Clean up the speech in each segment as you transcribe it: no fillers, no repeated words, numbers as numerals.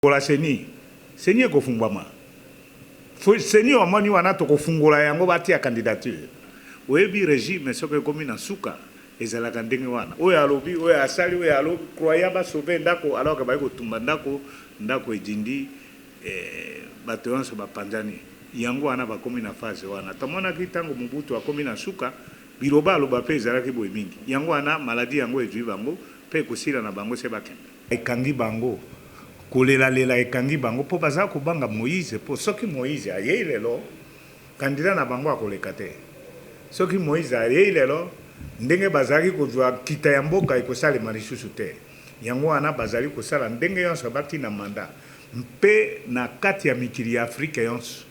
Pour la seni ko fungwama. Seni o moni wana to ko fungula yango bati ya candidature. Oyebi régime soke komi na suka ezalaka ndenge wana. Oyo alobi, oyo asali, oyo alobi croyant ba sauver ndako alors que ba ko tumba ndako ejindi bato yonso bapanzani. Yango wana bakomi na phase wana. Tomona ki tango Mobutu akomi na suka biloba aloba pe ezalaki boye mingi. Yango wana maladie yango ezwi bango pe kosila na bango se bakenda. Ekangi bango kolela ekangi bango po baza kobanga Moïse po soki Moïse ayei lelo candidat na bango akoleka te. Soki Moïse ayei lelo ndenge bazali kozwa kita ya mboka ekosalema lisusu te. Yango wana bazali kosala ndenge yonso bati na manda mpe na kati ya mikili ya Afrika yonso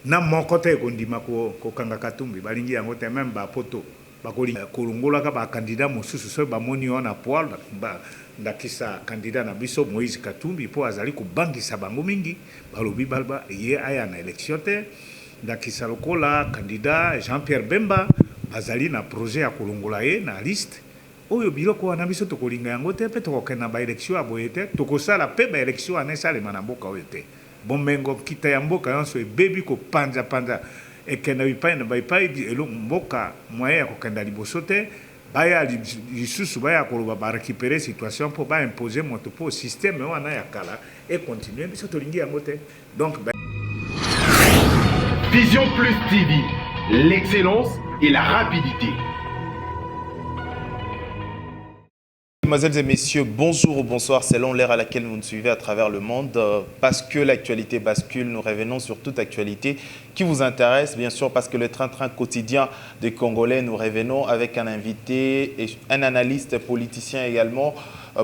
na moko te ekondima kokanga Katumbi balingi yango te même bapoto bakolinga kolongolaka ba candidat mosusu so bamoni ona poil ndakisa candidat na biso Moïse Katumbi po azali kobangisa bango mingi balobi balba ye aya na élection te ndakisa lokola candidat Jean-Pierre Bemba bazali na projet ya kolongola ye na liste oyo biloko wana biso tokolinga yango te pe tokokena ba élection ya boye te tokosala pe ba élection anesalema na mboka oyo te bomengo kita ya mboka yonso ebebi kopanza ekenda bipai na bipai elo mboka moyen ya kokenda liboso te baya lisusu baya koloba ba récupérer situation pour ba imposer moto po système wana ya kala et continuer biso tolingi yango te donc Vision Plus TV, l'excellence et la rapidité. Mesdemoiselles et messieurs, bonjour ou bonsoir selon l'ère à laquelle vous nous suivez à travers le monde. Parce que l'actualité bascule, nous revenons sur toute actualité qui vous intéresse, bien sûr, parce que le train-train quotidien des Congolais, nous revenons avec un invité et un analyste politicien également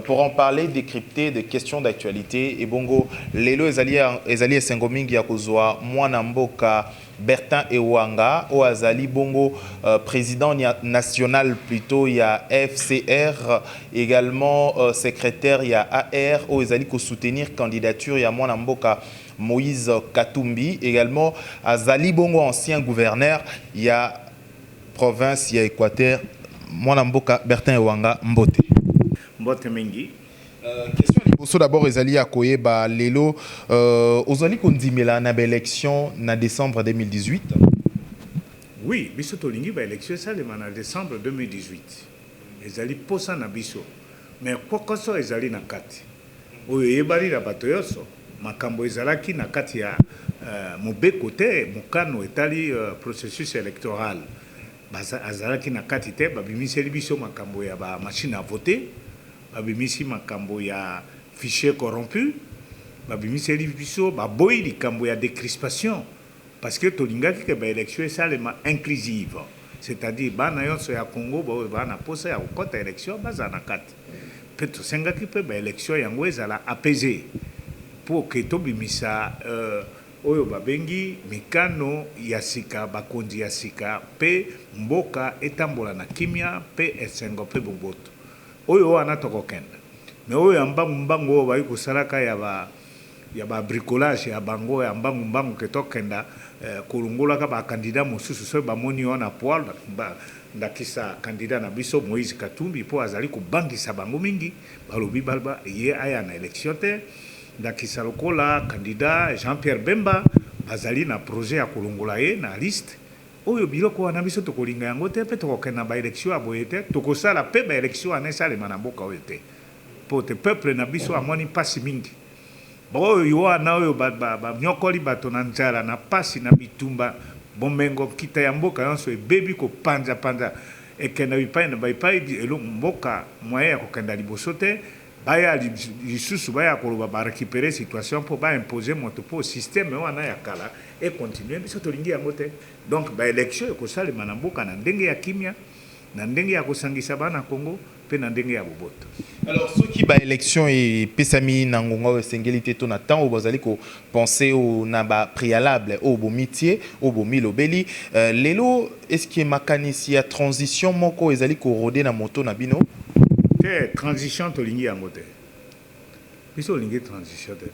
pour en parler, décrypter des questions d'actualité. Et bongo, lelo ezali Sengomingi ya kozwa mwana mboka Bertin Ewanga, au Azali Bongo, président national plutôt, il y a FCR, également secrétaire, il y a AR, au Azali ko soutenir candidature, il y a Mwanamboka Moïse Katumbi, également Azali Bongo, ancien gouverneur, il y a province, il y a Équateur, Mwanamboka Bertin Ewanga Mbote. Mbote Mingi. Question liboso d'abord ezali akoye ba lelo ozali kondimela na élection na décembre 2018. Oui, biso tolingi ba élection ça le en décembre 2018. Ezali posa na biso. Mais kokoso ezali na kati. Oyo yebali na bato yoso makambo ezalaki na kati ya mobeko te mokano etali processus électoral. Azalaki na kati te babimiseli biso makambo ya ba machine à voter. Babimisi makambo ya fichier corrompu, babimisi biso baboyi likambo ya décrispation parce que tolingaki ke ba élection esalema inclusive, c'est-à-dire bana yonso ya Congo bana posa ya kokota élection baza na kati pe tosengaki pe ba élection yango ezala apaisé pour que tobimisa oyo babengi mikano ya sika bakonzi ya sika pe mboka etambola na kimia pe esengo pe boboto oyo wana tokokenda mais oyo mbangu oyo bayi kosalaka ya ba bricolage ya bango ya mbangu ke tokenda kolongolaka ba candidat mosusu so bamoni ona poil ndakisa candidat na biso Moïse Katumbi po azali kobangisa bango mingi balobi balba ye aya na élection te ndakisa lokola candidat Jean-Pierre Bemba bazali na projet ya kolongola ye na liste oyo biloko wana biso tokolinga yango te pe tokokena ba élection ya boye te tokosala pe ba élection anesalema na mboka oyo te po te peuple na biso amoni pasi mingi oyo wana oyo banyokoli bato na nzala na pasi na bitumba bomengo kita ya mboka yonso ebebi kopanza ekenda bipai na bipai elo mboka moyen ya kokenda liboso te baya lisusu baya koloba ba récupérer situation pour ba imposer moto po système wana ya kala et continuer biso tolingi yango te donc ba élection ekosalema na mboka na ndenge ya kimia na ndenge ya kosangisa bana Congo pe na ndenge ya boboto. Alors ceux qui ba élection et pesami na ngongo sengeli to na temps au bazali ko penser au na ba préalable au bo mitié au bo milobeli lelo est-ce que makanisi ya transition moko ezali ko roder na moto na bino transition tolingi yango te biso lingi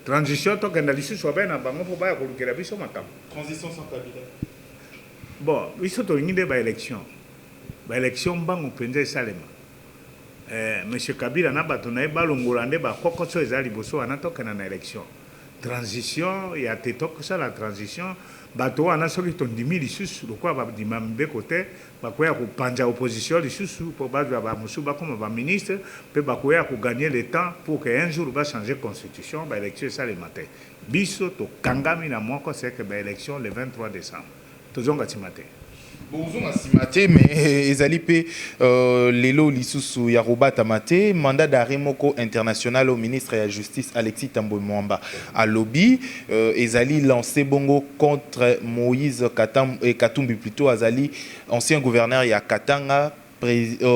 transition to kenda lisusu abena bango po baya kolukela biso makambo transition sans candidat bon biso tolingi de ba élection mbangu penza esalema monsieur Kabila na bato na ye balongola nde bakokoso eza liboso wana tokenda na élection transition ya te tokosala transition bato wana soki tondimi lisusu lokola bandima mibeko te bakoya kopanja opposition lisusu mpo bazwa bamosusu bakoma baministre mpe bakoya koganye le temps pour que un jour bachange constitution baélection esalema te biso tokangami na moko seke baélection le 23 décembre tozonga nsima te Bonjour Simate, mais ezali pe lelo lisusu ya robata mate mandat d'arrêt moko international au ministre de la Justice Alexis Thambwe Mwamba à lobby ezali lancé bongo contre Moïse Katumbi plutôt azali ancien gouverneur ya Katanga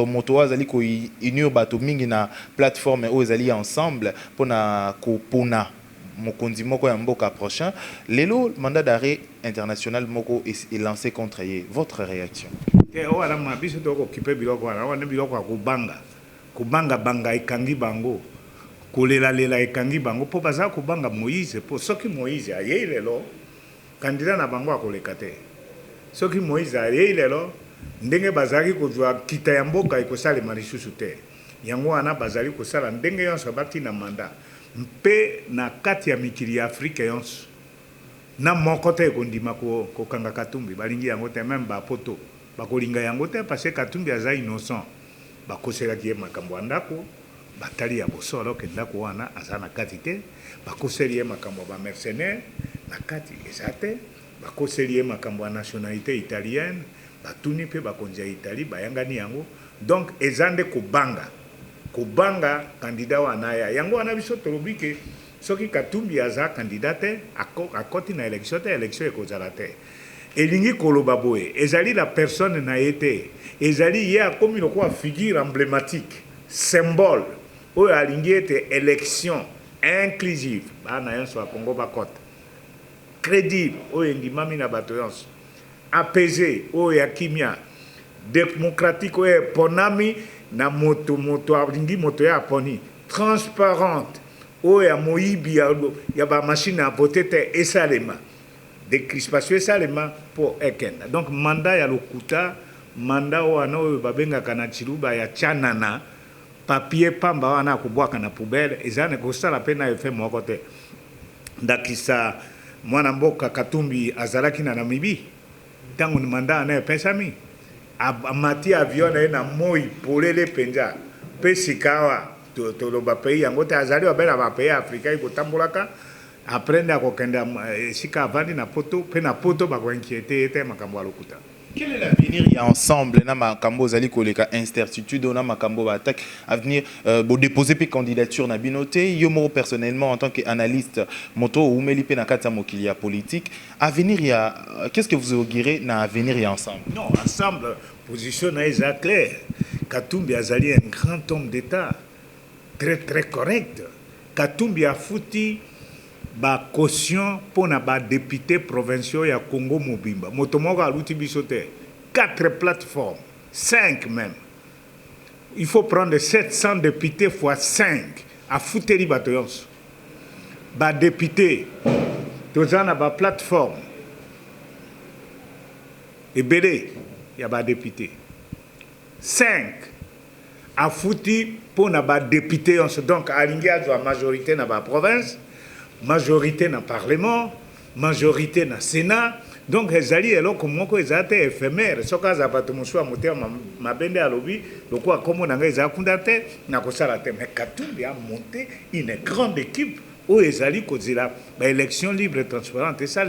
moto azali ko unir bato mingi na plateforme o ezali ensemble pona ko pona mokonzi moko ya mboka prochain lelo mandat d'arrêt international moko est lancé contre ye. Votre réaction? Wana mabiso to occupé biloko wana biloko kubanga banga ekangi bango kolela lela ekangi bango po baza kubanga Moïse po soki Moïse aye lelo candidat na bango akoleka te soki Moïse aye lelo ndenge bazali kozwa kita ya mboka ekosalema lisusu te yango wana bazali kosala ndenge yonso bati na mandat mpe na kati ya mikili ya Afrika yonso na moko te ekondima kokanga Katumbi balingi yango te même bapoto bakolinga yango te parce que Katumbi aza innocent bakoselaki ye makambo ya ndako batali ya bosolo ke ndako wana aza na kati te bakoseli ye makambo ya bamercenaire na kati eza te bakoseli ye makambo ya nationalité italienne batuni mpe bakonzi ya Italie bayangani yango donc eza nde kobanga candidat wana ya yango wana biso tolobi ke soki Katumbi aza candidat te akoti na élection te élection ekozala te elingi koloba boye ezali la personne na ye te ezali ye akomi lokola figure emblématique symbole oyo alingi ete élection inclusive bana yonso ya Congo bakota crédible oyo endimami na bato yonso apaisé oyo ya kimia démocratique oyo eponami na moto alingi moto ya aponi transparente oyo ya moyibi ya bamachine ya vote te esalema décrispation esalema po ekenda donc mandat ya lokuta mandat wana oyo babengaka na chiluba ya chanana papier pamba wana akobwaka na poubelle ezane kosala mpe na efe moko te ndakisa mwana mboka Katumbi azalaki na Namibie ntango mandat wana epesami amati avion na ye na moi polele mpenza mpe sika awa toloba pays yango te azali babela bapays afrika ekotambolaka après nde akokende esika avandi na poto mpe na poto bakoinquiete ete makambo ya lokuta. Quel est l'avenir ya ensemble na makambo zali koleka incertitude na makambo ba attaque avenir bo déposer pe candidature na binoté yo mo personnellement en tant qu'analyste moto ou meli pe na kata mokili ya politique avenir ya qu'est-ce que vous augurez na avenir ya ensemble? Non, ensemble position na eza clair. Katumbi azali un grand homme d'état très très correct. Katumbi a fouti ba caution pour na ba député provinciaux ya Congo Mobimba. Motomoko aluti biso te 4 plateformes, 5 même. Il faut prendre 700 députés fois 5 à fouteri bato yonso. Ba député tozana ba plateforme ebele ya ba député 5 a fouti pour na ba député yonso donc alingi azwa majorité na ba province majorité dans le Parlement, majorité dans le Sénat. Donc, les alliés, alors que moi, ils étaient éphémères. Ce cas, ça va te montrer ma bende à lobby. Le quoi, comme on a les accoudatés, n'a pas ça la tête. Mais Katumbi a monté une grande équipe où les alliés, quand il a élection libre et transparente, et ça,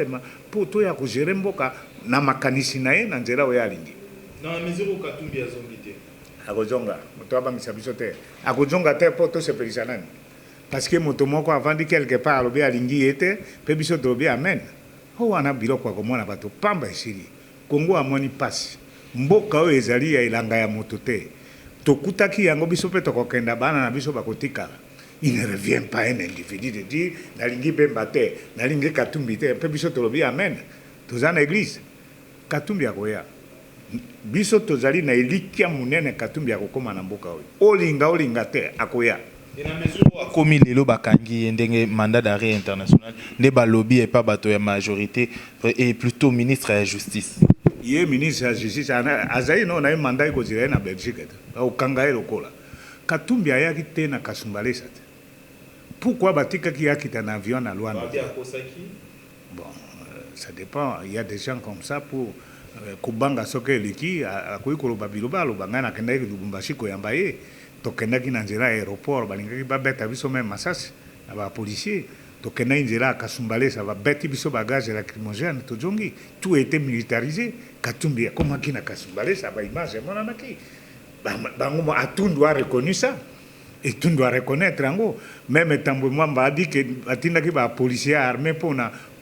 pour tout, il y a gérer Mboka, na makanisinae, na nzela oya lingi. Dans la mesure où Katumbi a zongité. A Kozonga, moto abangisa biso te. A Kozonga te pour tout ce périsanani. Parce que motomoko avant de quelque part lobi alingi ete pe biso dobi amen ho wana biloko ko mona bato pamba esili Congo amoni passe mboka o ezali ya ilanga ya moto te tokutaki yango biso pe tokokenda bana na biso bakotika il ne revient pas un individu de dire nalingi bemba te nalingi Katumbi te pe biso tolobi amen tozana église Katumbi akoya biso tozali na elikia munene Katumbi akokoma na mboka o olinga te akoya. Et la mesure où commis les lobakangi et mandat d'arrêt international, ne balobi et pas bateau la majorité et plutôt ministre de la justice. Il est ministre de la justice. Azaï non a un mandat que j'ai en Belgique. Au Kangaï lokola. Katumbi ayaki te na Kasumbalesa te. Pourquoi batikaki yakita na avion na Luanda? Bon, ça dépend. Il y a des gens comme ça pour kubanga soke eliki akoki koloba biloba aloba ngai nakendaki Lubumbashi koyamba ye tokendaki na nzela ya aéroport balingaki babeta biso meme masasi na bapolisier tokendaki nzela ya Kasumbalesa babeti biso bagage lacrymogène tojongi tout était militarisé. Katumbi akomaki na Kasumbalesa baimage emonanaki bango Atundu a reconnu ça. Et tu dois reconnaître, même Tambo Mwamba a dit que les policiers armés pour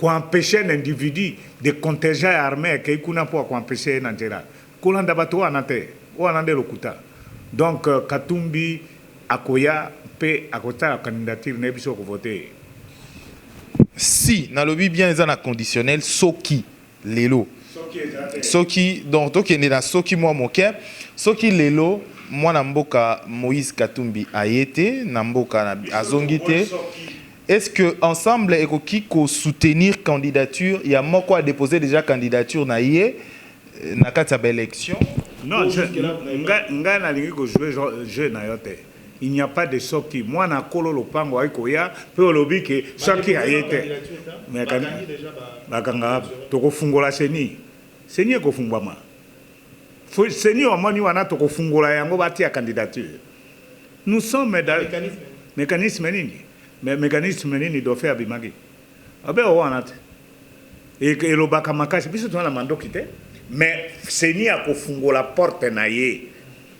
empêcher l'individu de contingents armés qui pour empêcher Nandjera. Kolanda bato anate, ou anande lokuta. Donc Katumbi akoya pe akota la candidature nebiso ko voter. Si na lobby bien ezana conditionnel soki lelo. Soki donc to kende na soki moi moke, soki lelo moi Namboka Moïse Katumbi ayete Namboka azongite. Est-ce que ensemble ekoki ko soutenir candidature il y a moko a déposé déjà candidature na yé na kati ya élection? Non, nga na lingi ko jouer jeu na yote. Il n'y a pas de soki. Moi na kolo lopango aikoya pe olobi ke soki ayete. Mais quand bakanga toko fungola seni. Seni ko fungwama. Seigneur, omoni wana toko fungola yango bati ya candidature. Nous sommes dans mécanisme nini. Mais mécanisme nini do faire bimagi. Abe o wana te. Et le baka makasi biso tona mandoki te. Mais Seigneur ko fungola porte na ye.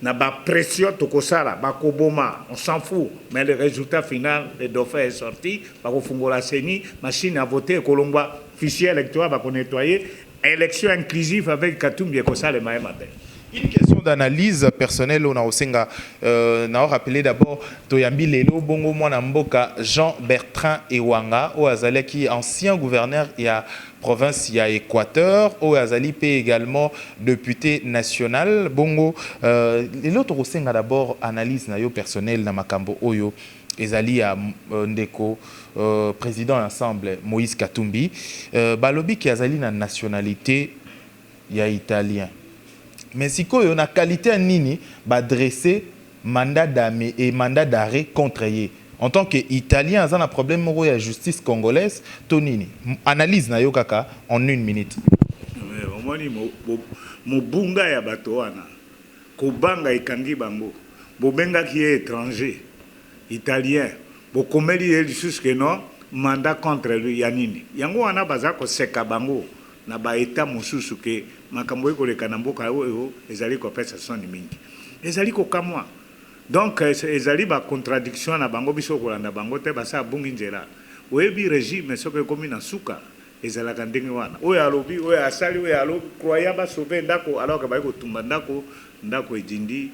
Na ba pression toko sala ba ko boma, on s'en fout. Mais le résultat final, le dauphin est sorti, ba ko fungola Seigneur, machine à voter kolomba, fichier électoral ba ko nettoyer. Élection inclusive avec Katumbi et Kosale Maïmate. Une question d'analyse personnelle, on a aussi rappelé d'abord Toyambi Lelo Bongo Mwana Mboka Jean-Bertrand Ewanga, au Azali qui est ancien gouverneur et à province il y a Équateur, au Azali P également député national. Bongo, l'autre aussi d'abord analyse nayo personnelle na makambo oyo. Ezali à Ndeko, président ensemble Moïse Katumbi, balobi qui azali na nationalité ya italien. Mais si quoi on a qualité nini ba dresser mandat d'arrêt et mandat d'arrêt contre ye. En tant que italien, ça a un problème moro ya justice congolaise, tonini. Analyse na yo kaka en 1 minute. Omoni mo bunga ya bato wana. Ko banga ikangi bango. Bo benga qui est étranger. Italien, bokomeli lisusu que non mandat contre lui yanini. Yango wana bazako seka bango na ba état mususu ke makambo ekoleka na mboka oyo ezali ko pesa soni mingi. Ezali ko kamwa. Donc ezali ba contradiction na bango biso kolanda bango te basa bungi nzela. Oyebi régime soke komi na suka ezala kandenge wana. Oyo alobi, oyo asali, oyo alobi croyant ba sauver ndako alors que ba ko tumba ndako ejindi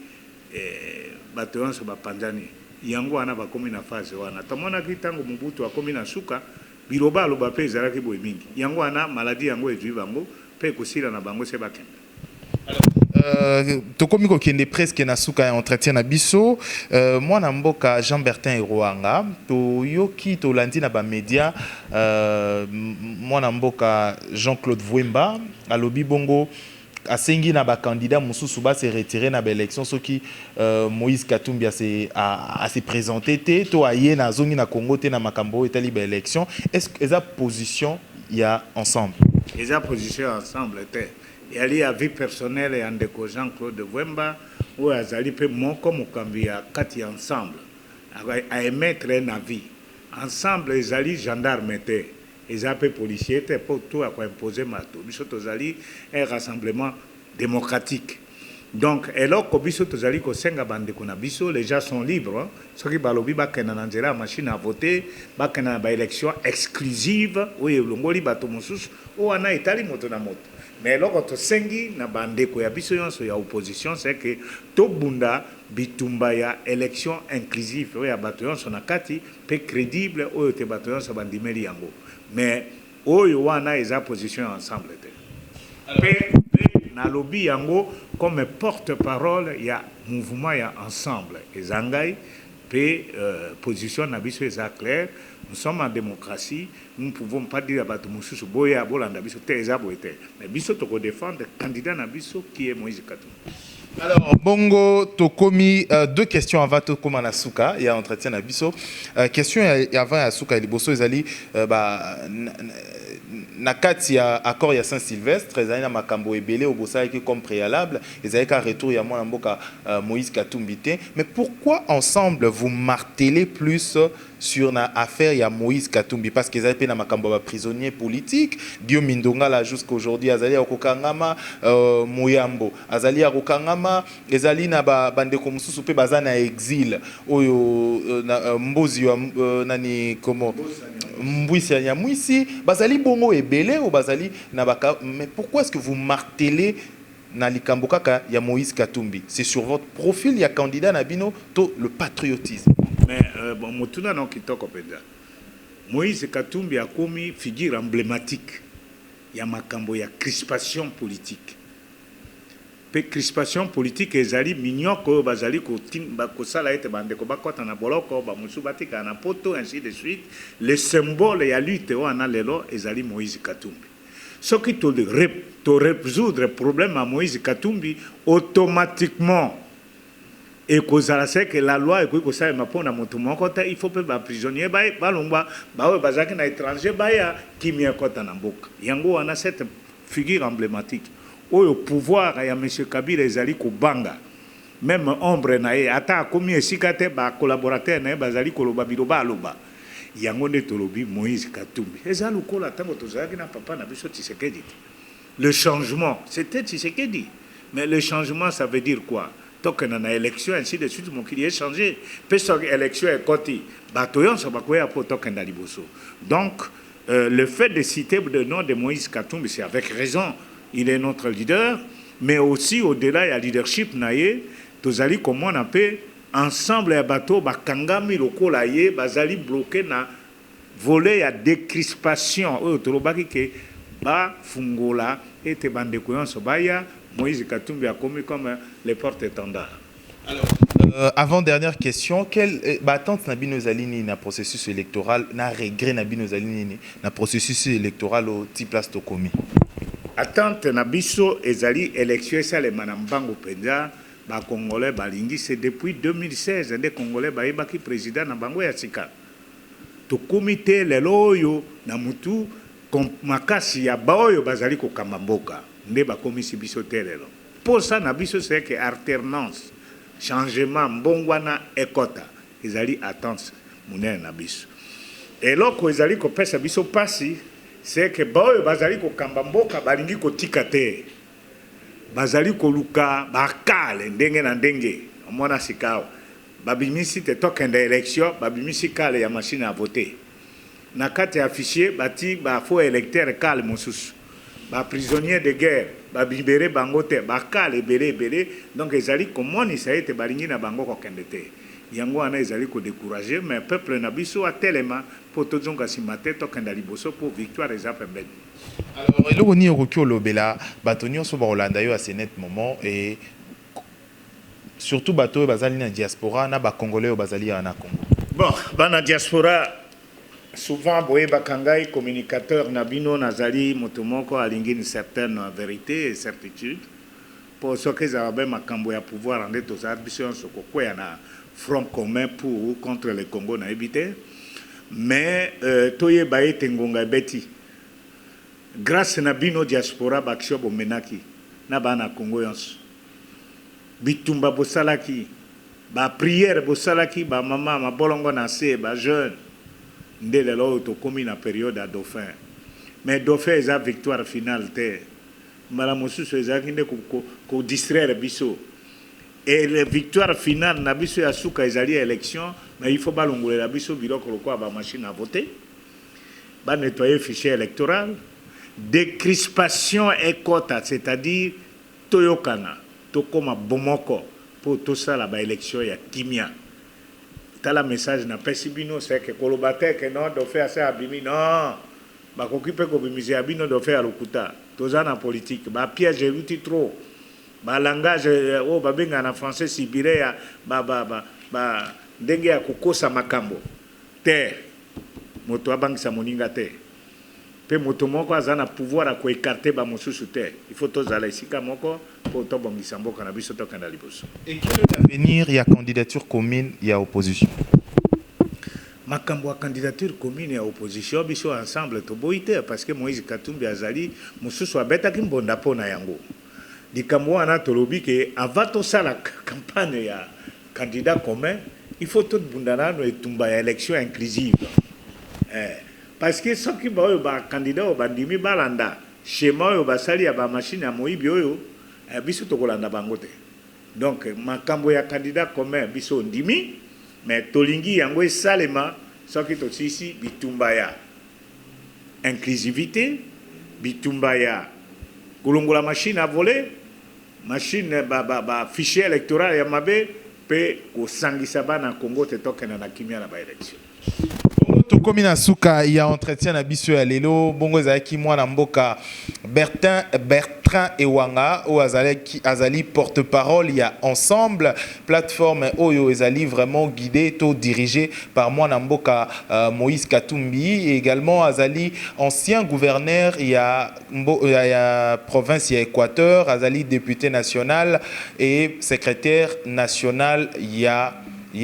bato yonso ba panjani. Yango wana bakomi na phase wana tomona kitango Mobutu akomi na suka biloba aloba pe ezalaki boye mingi yango wana maladie yango ezwi bango pe kosila na bango se bakenda. Alors tokomi kokende presque na suka ya entretien na biso mwana mboka Jean-Bertrand Ewanga toyoki tolandi na ba média mwana mboka Jean-Claude Vwemba alobi bongo asengi na ba candidat mususu ba se retirer na ba élection soki Moïse Katumbi a se présenté te to aye na zongi na Congo te na makambo etali ba élection. Est-ce que eza position ya ensemble Eza position ensemble te yali ya vie personnelle ya ndeko Jean-Claude Vwemba ou azali pe moko mokambi ya kati ensemble a émettre un avis ensemble ezali gendarme te. Les appels policiers étaient pour tout à quoi imposer mato. Biso tozali un rassemblement démocratique. Donc, alors que biso tozali ko senga bande kuna biso, les gens sont libres. Ceux qui balobi ba kena na nzela machine à voter, ba kena ba élection exclusive, oui longoli bato mususu, o ana itali moto na moto. Mais alors que sengi na bande ko ya biso yonso ya opposition, c'est que to bunda bitumba ya élection inclusive, oui ya bato yonso na kati pe crédible, o te bato yonso bandimeli yango. Mais oyo wana eza position ensemble te. Pe na lobby yango comme porte-parole il y a mouvement ya ensemble ezangai pe position na biso eza clair Nous sommes en démocratie, nous ne pouvons pas dire à Moussous Boya, Bolanda, Bisso, Tézabo était. Mais Bisso, tu défendre le candidat Nabiso qui est Moïse Katumbi. Alors, Bongo, Tokomi, deux questions avant Tokoma Nasuka, il y a entretien à Bisso. Question avant Asuka et Liboso, ils allaient, nakati ya accord ya Saint-Sylvestre, ils allaient na makambo ebele au bossa qui comme préalable, ils allaient qu'à retour ya moi mboka Moïse Katumbi. Mais pourquoi ensemble vous martelez plus sur l'affaire ya Moïse Katumbi? Parce qu'ils avaient na makambo prisonnier politique, Guillaume Mindonga là jusqu'à aujourd'hui, azali ya kokangama Moyambo, azali ya kokangama, ezali na bande komususu pe bazana exil oyo mbozi nani komo Mbouissi ya Nyamwisi, bazali bongo ebele ou bazali na baka. Mais pourquoi est-ce que vous martelez na likambo kaka ya Moïse Katumbi? C'est sur votre profil ya candidat Nabino to le patriotisme. Mais bon, motuna non kitoko penda. Moïse Katumbi a commis figure emblématique ya makambo ya crispation politique. Pe crispation politique ezali minyoko bazali ko timba ko sala ete bande ko bakota na boloko ba musubatika na poto ainsi de suite. Le symbole ya lutte wana lelo ezali Moïse Katumbi. Ce qui te résoudre le problème à Moïse Katumbi automatiquement et kozala c'est que la loi et ko sala mapona moto mokota il faut pe ba prisonnier ba balongba ba bazaki na étranger ba ya kimia kota na mboka. Yango wana cette figure emblématique. Au pouvoir ya M. Kabila ezali ko banga même ombre na ye ata komi esikate ba collaborateur na bazali ko loba biloba aloba yango nde tolobi Moïse Katumbi ezali ko la tango tozaki na papa na biso Tshisekedi. Le changement c'était Tshisekedi, mais le changement ça veut dire quoi? Donc on a élection ainsi de suite mon qui est changé parce que élection est côté batoyon so bakoya po tokenda liboso. Donc le fait de citer le nom de Moïse Katumbi c'est avec raison. Il est notre leader, mais aussi au-delà, il y a leadership naïe. Tozali comment on appelle ensemble les bateaux, bakangami loko laïe, bazali bloqué na volet à décrispation. Oh, tolobaki ke ba fungola et te bande koyon sobaya Moïse Katumbi a commis comme les porte-étendards. Alors, avant dernière question, quelle attente Nabino Zalini na processus électoral, na regret Nabino Zalini na processus électoral au type place Tokomi? Attente na biso ezali élection ça les manambango penza ba congolais balingi c'est depuis 2016 des congolais ba yebaki président na bango ya sika to comité lelo yo na mutu makasi ya baoyo bazali ko kamamboka nde ba komisi biso telelo pour ça na biso c'est que alternance changement mbongwana ekota ezali attente munene na biso eloko ezali ko pesa biso pasi c'est que baoyo bazali ko kambamboka balingi ko tikate bazali ko luka bakale ndenge na ndenge omona sikao babimisi te tokenda élection babimisi kale ya machine à voter na kati ya fichier bati ba faux électeur kale mosusu ba prisonnier de guerre ba libéré bango te bakale belé donc ezali komoni ça ete balingi na bango ko kende te yango wana ezali ko décourager mais peuple na biso a tellement pour tozonga simate tokenda liboso pour victoire eza pembeni. Alors eloko ni okokio lobela bato nyonso ba Holanda yo à ce net moment et surtout bato bazali na diaspora na ba congolais bazali na Congo. Bon, bana diaspora souvent boye bakangai communicateur na bino nazali motomoko alingi une certaine vérité et certitude pour ce que ça va makambo ya pouvoir en eto za biso soko kwa na front commun pour ou contre le Congo na habité mais toye baye tengonga beti grâce na bino diaspora baksho bomenaki na bana Congo yonso bitumba bosalaki ba prière bosalaki ba mama ma bolongo na se ba jeune ndele lo to komi na période à dauphin mais dauphin eza victoire finale te mala mosusu ezaki nde ko distraire biso et la victoire finale na biso ya suka ezali élection mais il faut balongolela biso biloko lokwa ba machine à voter ba nettoyer fichier électoral décrispation et quota c'est-à-dire toyokana tokoma bomoko pour tout ça la ba élection ya kimia tala message na pesibino c'est que kolobate que non do faire ça abimi non ba kokipe ko bimiser abino do faire lokuta toza na politique ba piège luti trop ba langage o ba benga na français sibire ya ba ndenge ya kukosa makambo te moto abangisa moninga te pe moto moko aza na pouvoir à écarter ba mosusu te. Il faut tozala esika moko pour tobongisa mboka na biso tokenda liboso. Et quel est l'avenir? Il y a candidature commune, il y a opposition. Makambo ya candidature commune ya opposition biso ensemble toboyi te parce que Moïse Katumbi azali mosusu abetaki mbonda pona yango. Likambo wana tolobi ke avant tosala campagne ya candidat commun, il faut tout bundana no etumba ya élection inclusive. Parce que ceux qui ba candidat au bandimi balanda schéma oyo basali ya ba machine ya moyibi oyo biso tokolanda bango te. Donc makambo ya candidat commun biso ndimi mais tolingi yango esalema soki tosisi bitumba ya inclusivité, bitumba ya kolongola machine à voler, machine fichier électoral ya mabe pe kosangisa bana Congo te tokena na kimia na ba élection. Comme na suka il y a entretien na biso ya lelo bongo ezalaki mwana mboka Bertrand Ewanga ou azali porte-parole il y a ensemble plateforme oyo ezali vraiment guidé to dirigé par mwana mboka Moïse Katumbi et également azali ancien gouverneur il y a province ya Équateur, azali député national et secrétaire national il y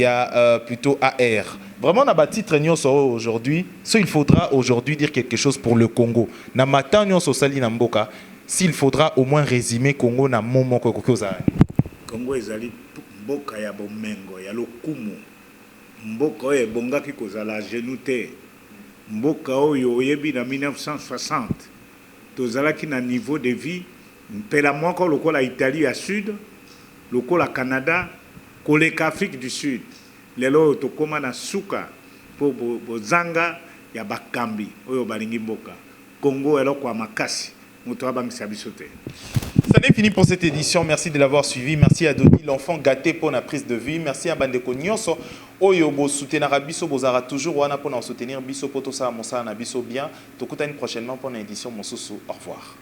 a plutôt AR. Vraiment, on a titre aujourd'hui. Il faudra aujourd'hui dire quelque chose pour le Congo. Na matin sali na mboka. S'il faudra au moins résumer Congo na moment ko koza. Congo ezali mboka ya bomengo ya lokumu. Mboka oyo bongaki kozala genou te. Mboka oyo oyebi na 1960. Tozalaki na niveau de vie mpela moko lokola Italie ya sud, lokola Canada, koleka Afrique du Sud. Lelo tokoma na suka po bozanga ya bakambi oyo balingi mboka Congo eloko makasi moto abangisa biso te. Ça n'est fini pour cette édition. Merci de l'avoir suivi. Merci à Dodi, l'enfant gâté pour la prise de vue. Merci à Bandeko Nyonso. Oyo bo soutenir biso bozara toujours wana pour soutenir biso poto sa monsana biso bien. Tokutani prochainement pour une édition Monsousou. Au revoir.